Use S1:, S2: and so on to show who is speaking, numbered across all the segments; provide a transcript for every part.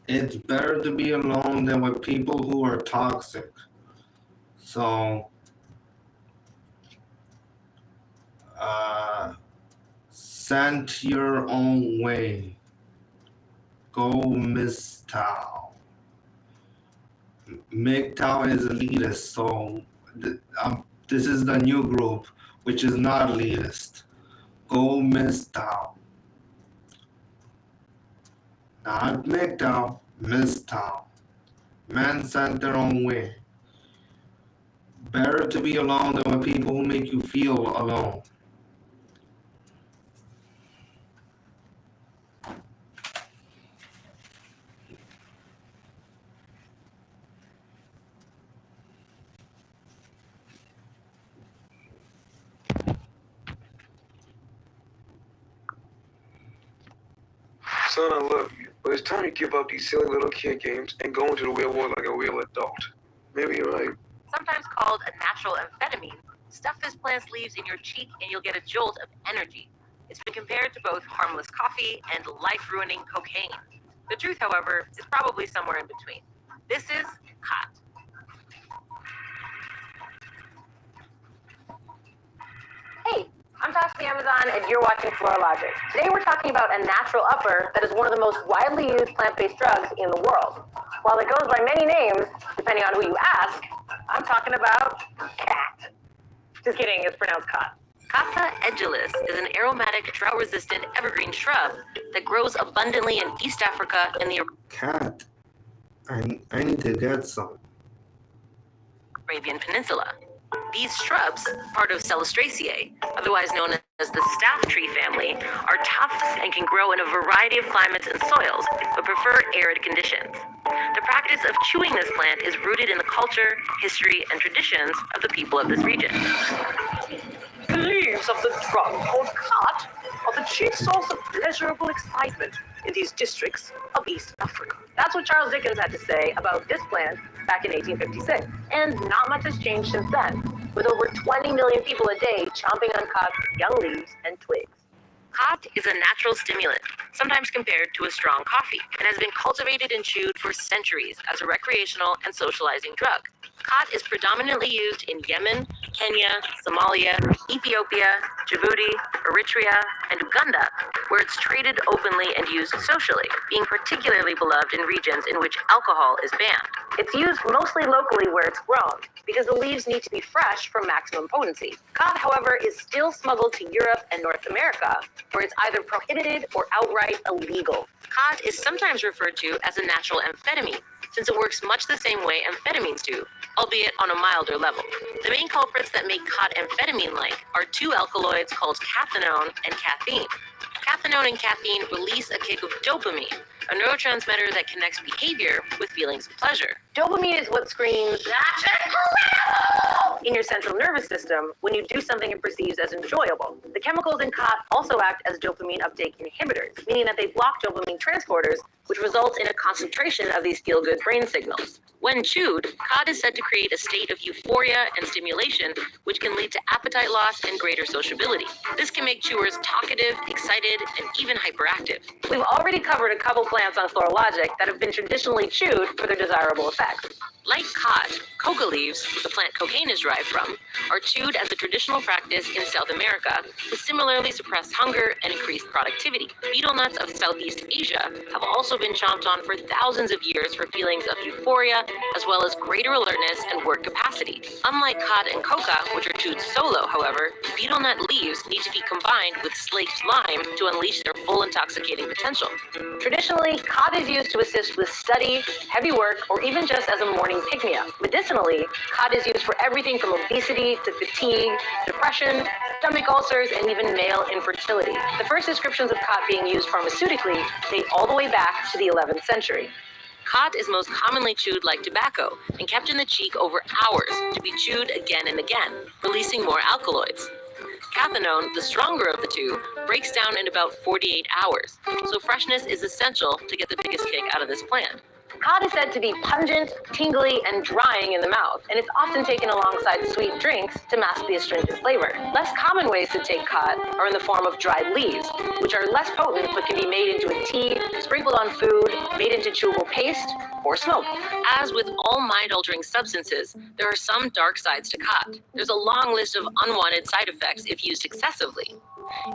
S1: It's better to be alone than with people who are toxic. So, send your own way. Go MSTOW. MGTOW is elitist, so this is the new group, which is not elitist. Go MSTOW. Not MGTOW, MSTOW. Men sent their own way. Better to be alone than with people who make you feel alone.
S2: Son, I love you, but it's time to give up these silly little kid games and go into the real world like a real adult. Maybe you're right.
S3: Sometimes called a natural amphetamine, stuff this plant's leaves in your cheek and you'll get a jolt of energy. It's been compared to both harmless coffee and life-ruining cocaine. The truth, however, is probably somewhere in between. This is khat. Hey, I'm Tasha the Amazon, and you're watching Flora Logic. Today we're talking about a natural upper that is one of the most widely used plant-based drugs in the world. While it goes by many names, depending on who you ask, I'm talking about khat. Just kidding, it's pronounced khat. Khatha edulis is an aromatic, drought-resistant evergreen shrub that grows abundantly in East Africa and the
S1: Cat, I need to get some.
S3: Arabian Peninsula. These shrubs, part of Celastraceae, otherwise known as the staff tree family, are tough and can grow in a variety of climates and soils, but prefer arid conditions. The practice of chewing this plant is rooted in the culture, history, and traditions of the people of this region.
S4: The leaves of the drug called khat are the chief source of pleasurable excitement in these districts of East Africa. That's what Charles Dickens had to say about this plant back in 1856. And not much has changed since then, with over 20 million people a day chomping on khat's young leaves and twigs.
S3: Khat is a natural stimulant, sometimes compared to a strong coffee, and has been cultivated and chewed for centuries as a recreational and socializing drug. Khat is predominantly used in Yemen, Kenya, Somalia, Ethiopia, Djibouti, Eritrea, and Uganda, where it's traded openly and used socially, being particularly beloved in regions in which alcohol is banned.
S4: It's used mostly locally where it's grown, because the leaves need to be fresh for maximum potency. Khat, however, is still smuggled to Europe and North America, where it's either prohibited or outright illegal.
S3: Khat is sometimes referred to as a natural amphetamine, since it works much the same way amphetamines do, albeit on a milder level. The main culprits that make khat amphetamine-like are two alkaloids called cathinone and caffeine. Cathinone and caffeine release a kick of dopamine, a neurotransmitter that connects behavior with feelings of pleasure.
S4: Dopamine is what screams, "That's incredible!" in your central nervous system when you do something it perceives as enjoyable. The chemicals in khat also act as dopamine uptake inhibitors, meaning that they block dopamine transporters, which results in a concentration of these feel-good brain signals.
S3: When chewed, khat is said to create a state of euphoria and stimulation, which can lead to appetite loss and greater sociability. This can make chewers talkative, excited, and even hyperactive.
S4: We've already covered a couple plants on Flora Logic that have been traditionally chewed for their desirable effects.
S3: Like khat, coca leaves, the plant cocaine is derived from, are chewed as a traditional practice in South America to similarly suppress hunger and increase productivity. Betel nuts of Southeast Asia have also been chomped on for thousands of years for feelings of euphoria, as well as greater alertness and work capacity. Unlike khat and coca, which are chewed solo, however, betel nut leaves need to be combined with slaked lime to unleash their full intoxicating potential.
S4: Traditionally, khat is used to assist with study, heavy work, or even just as a morning pick-me-up. Medicinally, khat is used for everything from obesity to fatigue, depression, stomach ulcers, and even male infertility. The first descriptions of khat being used pharmaceutically date all the way back to the 11th century.
S3: Khat is most commonly chewed like tobacco and kept in the cheek over hours to be chewed again and again, releasing more alkaloids. Cathinone, the stronger of the two, breaks down in about 48 hours, so freshness is essential to get the biggest kick out of this plant. Cod is said to be pungent, tingly, and drying in the mouth, and it's often taken alongside sweet drinks to mask the astringent flavor. Less common ways to take cod are in the form of dried leaves, which are less potent but can be made into a tea, sprinkled on food, made into chewable paste, or smoked. As with all mind-altering substances, there are some dark sides to cod. There's a long list of unwanted side effects if used excessively.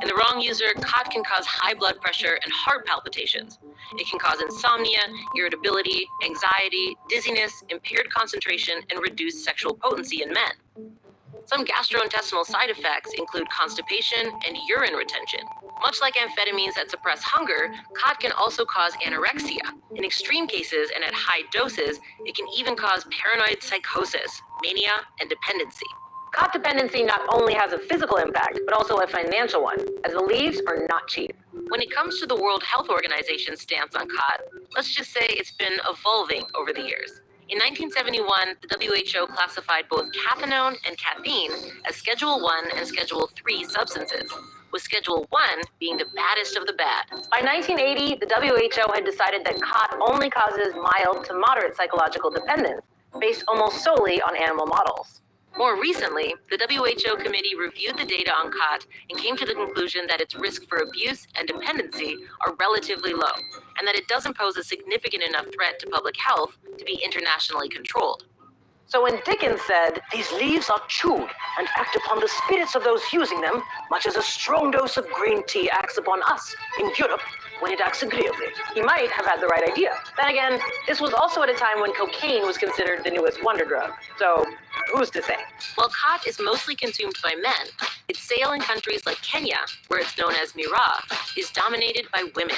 S3: In the wrong user, cod can cause high blood pressure and heart palpitations. It can cause insomnia, irritability, anxiety, dizziness, impaired concentration, and reduced sexual potency in men. Some gastrointestinal side effects include constipation and urine retention. Much like amphetamines that suppress hunger, cod can also cause anorexia. In extreme cases and at high doses, it can even cause paranoid psychosis, mania, and dependency. Cod dependency not only has a physical impact, but also a financial one, as the leaves are not cheap. When it comes to the World Health Organization's stance on cod, let's just say it's been evolving over the years. In 1971, the WHO classified both cathinone and caffeine as Schedule 1 and Schedule 3 substances, with Schedule 1 being the baddest of the bad. By 1980, the WHO had decided that cod only causes mild to moderate psychological dependence, based almost solely on animal models. More recently, the WHO committee reviewed the data on cod and came to the conclusion that its risk for abuse and dependency are relatively low, and that it doesn't pose a significant enough threat to public health to be internationally controlled. So when Dickens said, "These leaves are chewed and act upon the spirits of those using them, much as a strong dose of green tea acts upon us in Europe when it acts agreeably," he might have had the right idea. Then again, this was also at a time when cocaine was considered the newest wonder drug. So who's to say? While cod is mostly consumed by men, its sale in countries like Kenya, where it's known as miraa, is dominated by women.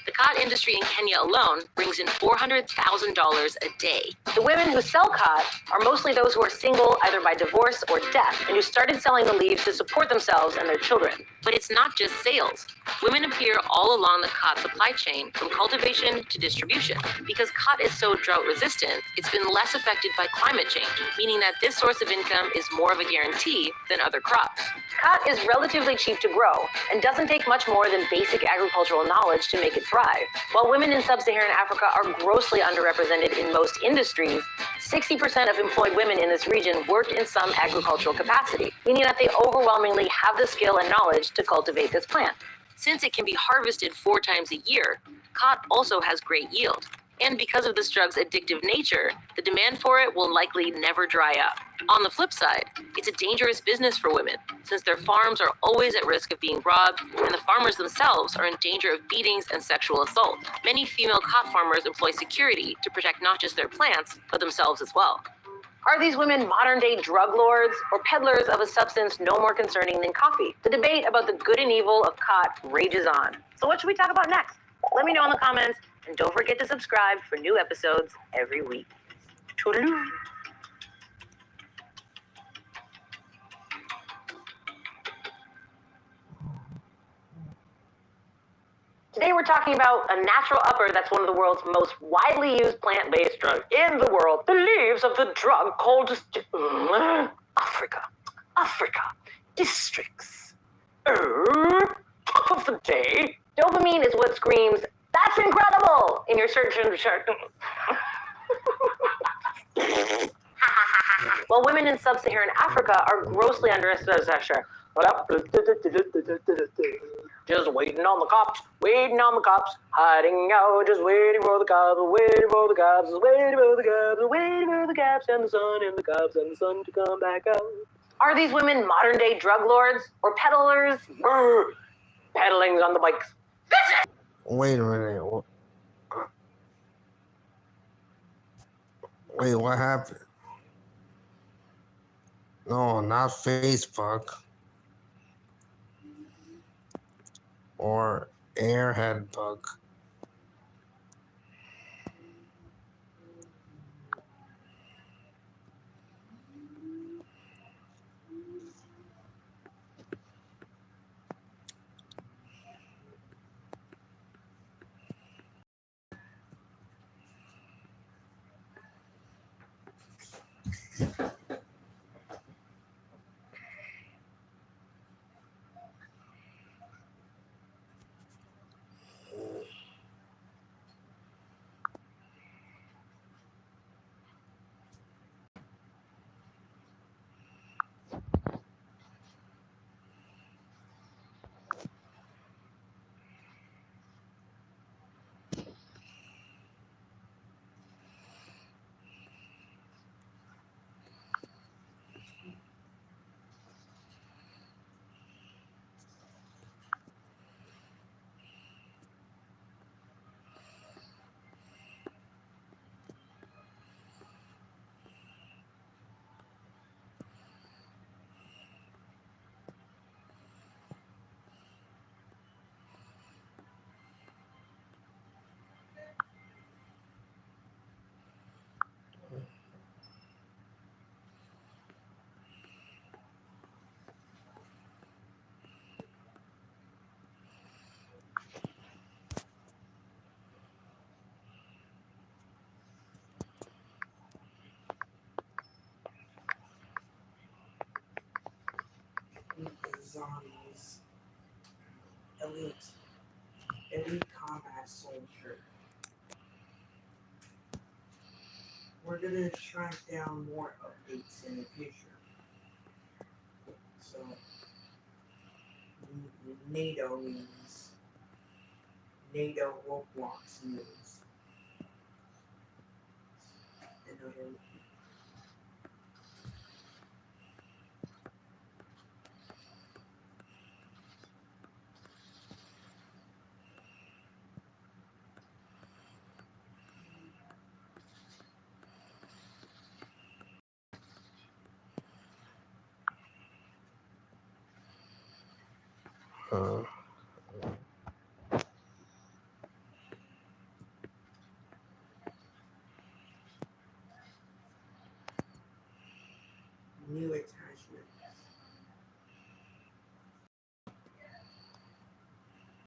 S3: The cod industry in Kenya alone brings in $400,000 a day. The women who sell cod are mostly those who are single either by divorce or death and who started selling the leaves to support themselves and their children. But it's not just sales. Women appear all along the cod supply chain from cultivation to distribution. Because cod is so drought resistant, it's been less affected by climate change, meaning that this source of income is more of a guarantee than other crops. Cod is relatively cheap to grow and doesn't take much more than basic agricultural knowledge to make it thrive. While women in sub-Saharan Africa are grossly underrepresented in most industries, 60% of employed women in this region work in some agricultural capacity, meaning that they overwhelmingly have the skill and knowledge to cultivate this plant. Since it can be harvested 4 times a year, cod also has great yield. And because of this drug's addictive nature, the demand for it will likely never dry up. On the flip side, it's a dangerous business for women, since their farms are always at risk of being robbed, and the farmers themselves are in danger of beatings and sexual assault. Many female cod farmers employ security to protect not just their plants, but themselves as well. Are these women modern-day drug lords or peddlers of a substance no more concerning than coffee? The debate about the good and evil of cod rages on. So what should we talk about next? Let me know in the comments, and don't forget to subscribe for new episodes every week. Toodaloo! Today we're talking about a natural upper that's one of the world's most widely used plant-based drugs in the world. The leaves of the drug called Africa. Districts. Top of the day. Dopamine is what screams, "That's incredible!" in your search and search. While women in sub-Saharan Africa are grossly underestimated. Just waiting on the cops, hiding out, just waiting for the cops, waiting for the cops, waiting for the cops, waiting for the cops and the sun to come back out. Are these women modern-day drug lords or peddlers? Peddling's on the bikes.
S1: Wait a minute. Wait, what happened? No, not Facebook. Or Airhead Bug.
S5: zombies, elite combat soldier. We're gonna track down more updates in the future. So NATO news, NATO Roblox news, and other. New attachment.